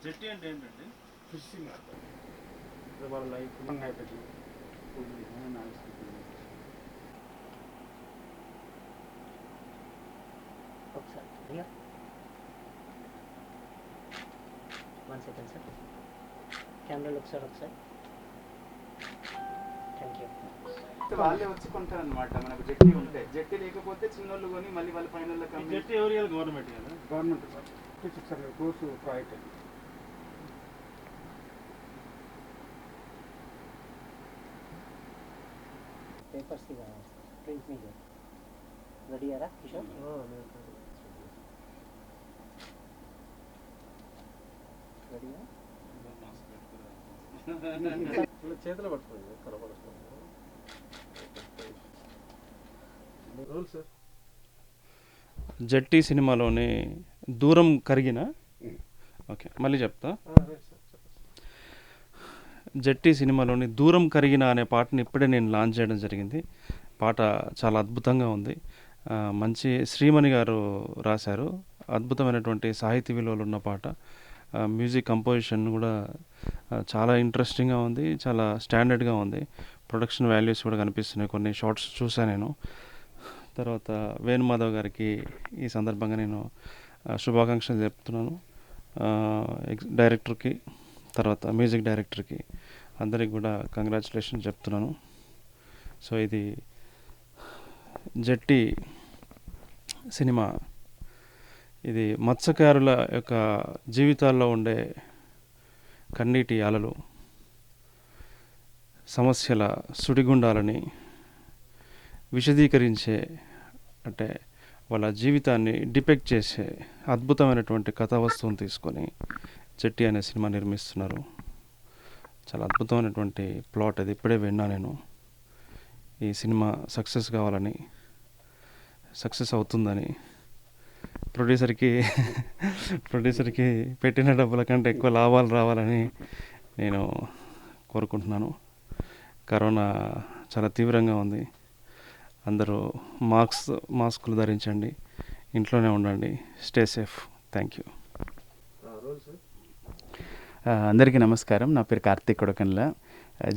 జెట్టి అంటే ఏంటండి? ఫిషింగ్ వాళ్ళ లైఫ్ అయిపోయింది. ఒకసారి 1 సెకండ్ సార్, కెమెరాలో ఒకసారి థ్యాంక్ యూ. వాళ్ళే వచ్చి కొంటారు అనమాట. మనకు జెట్టి ఉంటే, జెట్టి లేకపోతే చిన్నోళ్ళు కొని మళ్ళీ వాళ్ళ పైన జెట్టి ఎవరు ఇవ్వాలి? గవర్నమెంట్ కదా. గవర్నమెంట్ సార్ 600 క్రోర్స్ ప్రాజెక్ట్ అండి. పేపర్స్ ప్రింట్ మీడియా రెడీ అయ్యారా కిషోర్? రెడీయా? చేతిలో పట్టుకోండి, కనపడుతుంది. జట్టి సినిమాలోని దూరం కరిగిన, ఓకే మళ్ళీ చెప్తా. జట్టి సినిమాలోని దూరం కరిగిన అనే పాటని ఇప్పుడే నేను లాంచ్ చేయడం జరిగింది. పాట చాలా అద్భుతంగా ఉంది. మంచి శ్రీమణి గారు రాశారు. అద్భుతమైనటువంటి సాహితీ విలువలు ఉన్న పాట. మ్యూజిక్ కంపోజిషన్ కూడా చాలా ఇంట్రెస్టింగ్గా ఉంది, చాలా స్టాండర్డ్గా ఉంది. ప్రొడక్షన్ వాల్యూస్ కూడా కనిపిస్తున్నాయి. కొన్ని షార్ట్స్ చూసాను నేను. తర్వాత వేణుమాధవ్ గారికి ఈ సందర్భంగా నేను శుభాకాంక్షలు చెప్తున్నాను. డైరెక్టర్కి, తర్వాత మ్యూజిక్ డైరెక్టర్కి, అందరికి కూడా కంగ్రాచులేషన్ చెప్తున్నాను. సో ఇది జట్టి సినిమా. ఇది మత్స్యకారుల యొక్క జీవితాల్లో ఉండే కన్నీటి అలలు, సమస్యల సుడిగుండాలని విశదీకరించే, అంటే వాళ్ళ జీవితాన్ని డిపెక్ట్ చేసే అద్భుతమైనటువంటి కథా వస్తువుని తీసుకొని జట్టి అనే సినిమా నిర్మిస్తున్నారు. చాలా అద్భుతమైనటువంటి ప్లాట్ అది. ఇప్పుడే విన్నా నేను. ఈ సినిమా సక్సెస్ కావాలని, సక్సెస్ అవుతుందని, ప్రొడ్యూసర్కి పెట్టిన డబ్బుల కంటే ఎక్కువ లాభాలు రావాలని నేను కోరుకుంటున్నాను. కరోనా చాలా తీవ్రంగా ఉంది. అందరూ మాస్కులు ధరించండి, ఇంట్లోనే ఉండండి, స్టే సేఫ్. Thank you. అందరికీ నమస్కారం. నా పేరు కార్తీక్ కొడకన్ల.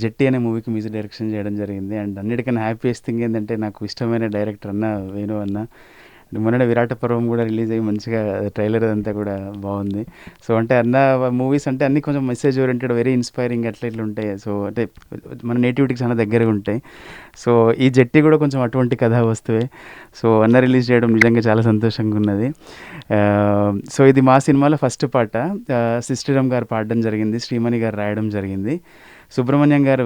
జట్టి అనే మూవీకి మ్యూజిక్ డైరెక్షన్ చేయడం జరిగింది. అండ్ అన్నిటికన్నా హ్యాపీయెస్ట్ థింగ్ ఏంటంటే నాకు ఇష్టమైన డైరెక్టర్ అన్న వేణు అన్న. మొన్న విరాట పర్వం కూడా రిలీజ్ అయ్యి మంచిగా ట్రైలర్ అంతా కూడా బాగుంది. సో అంటే అన్న మూవీస్ అంటే అన్నీ కొంచెం మెసేజ్ ఓరియంటెడ్, వెరీ ఇన్స్పైరింగ్ అట్లా ఇట్లా ఉంటాయి. సో అంటే మన నేటివిటీకి చాలా దగ్గరగా ఉంటాయి. సో ఈ జట్టి కూడా కొంచెం అటువంటి కథా వస్తువే. సో అన్న రిలీజ్ చేయడం నిజంగా చాలా సంతోషంగా ఉన్నది. సో ఇది మా సినిమాలో ఫస్ట్ పాట. సిస్టరమ్ గారు పాడడం జరిగింది, శ్రీమణి గారు రాయడం జరిగింది, సుబ్రహ్మణ్యం గారు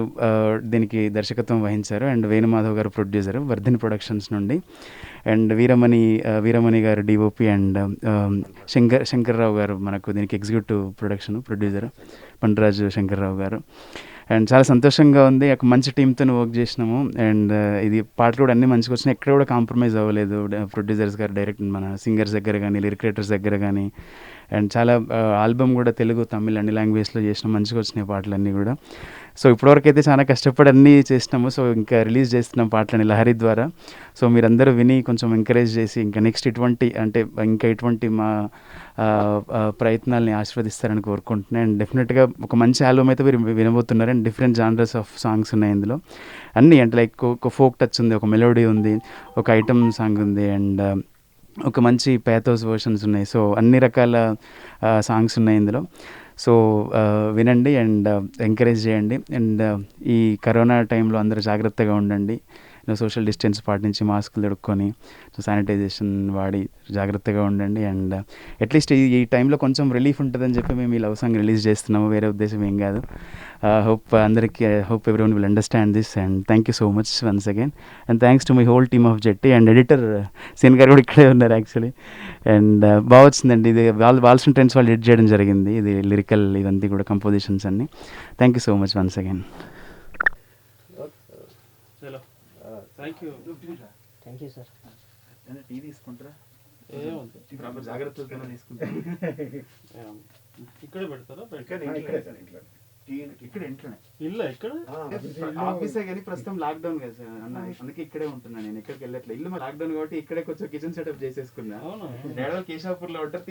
దీనికి దర్శకత్వం వహించారు, అండ్ వేణుమాధవ్ గారు ప్రొడ్యూసరు వర్ధిని ప్రొడక్షన్స్ నుండి, అండ్ వీరమణి గారు డిఓపి, అండ్ శంకర్రావు గారు మనకు దీనికి ఎగ్జిక్యూటివ్ ప్రొడ్యూసర్ పండరాజు శంకర్రావు గారు. అండ్ చాలా సంతోషంగా ఉంది. ఒక మంచి టీంతో వర్క్ చేసినాము. అండ్ ఇది పాటలు కూడా అన్నీ మంచిగా వచ్చినాయి, ఎక్కడ కూడా కాంప్రమైజ్ అవ్వలేదు. ప్రొడ్యూసర్స్ గారు, డైరెక్ట్ మన సింగర్స్ దగ్గర కానీ, లిరిక్ రైటర్స్ దగ్గర కానీ. అండ్ చాలా ఆల్బమ్ కూడా తెలుగు, తమిళ్ అన్ని లాంగ్వేజ్లో చేసినాం. మంచిగా వచ్చినాయి పాటలన్నీ కూడా. సో ఇప్పటివరకు అయితే చాలా కష్టపడి అన్నీ చేసినాము. సో ఇంకా రిలీజ్ చేస్తున్నాం పాటలని లహరి ద్వారా. సో మీరందరూ విని కొంచెం ఎంకరేజ్ చేసి ఇంకా నెక్స్ట్ ఇటువంటి మా ప్రయత్నాలని ఆశీర్వదిస్తారని కోరుకుంటున్నాను. అండ్ డెఫినెట్గా ఒక మంచి ఆల్బమ్ అయితే మీరు వినబోతున్నారు. And different genres of songs ఉన్నాయి ఇందులో. అన్నీ అంటే లైక్ ఒక ఫోక్ టచ్ ఉంది, ఒక మెలోడీ ఉంది, ఒక ఐటమ్ సాంగ్ ఉంది, అండ్ ఒక మంచి ప్యాథోస్ వర్షన్స్ ఉన్నాయి. సో అన్ని రకాల సాంగ్స్ ఉన్నాయి ఇందులో. సో వినండి అండ్ ఎంకరేజ్ చేయండి. అండ్ ఈ కరోనా టైంలో అందరూ జాగ్రత్తగా ఉండండి. సోషల్ డిస్టెన్స్ పాటించి, మాస్కులు తొడుక్కొని, శానిటైజేషన్ వాడి జాగ్రత్తగా ఉండండి. అండ్ అట్లీస్ట్ ఈ టైంలో కొంచెం రిలీఫ్ ఉంటుందని చెప్పి మేము ఈ లవ్ సాంగ్ రిలీజ్ చేస్తున్నాము, వేరే ఉద్దేశం ఏం కాదు. Hope everyone will understand this. And thank you so much once again. And thanks to my whole team of జట్టి. అండ్ ఎడిటర్ సీన్ గారు కూడా ఇక్కడే ఉన్నారు యాక్చువల్లీ. అండ్ బాగా వచ్చిందండి ఇది. వాల్సన్ ట్రెండ్స్ వాళ్ళు ఎడిట్ చేయడం జరిగింది. ఇది లిరికల్ ఇవన్నీ కూడా కంపోజిషన్స్ అన్ని. Thank you so much once again. Thank you sir. Tea తీసుకుంటారా? జాగ్రత్తగా తీసుకుంటారా? ఇక్కడే పెడతారా? ఇక్కడ ఇంట్లోనే. ఇల్లు ఇక్కడ ఆఫీసే కానీ ప్రస్తుతం లాక్డౌన్ కదా సార్ అన్న, అందుకే ఇక్కడే ఉంటున్నా. నేను ఎక్కడికి వెళ్ళట్లేదు. ఇల్లు లాక్డౌన్ కాబట్టి ఇక్కడే కొంచెం కిచెన్ సెటప్ చేసేసుకున్నా. కేశవపూర్ లో ఉంటారు.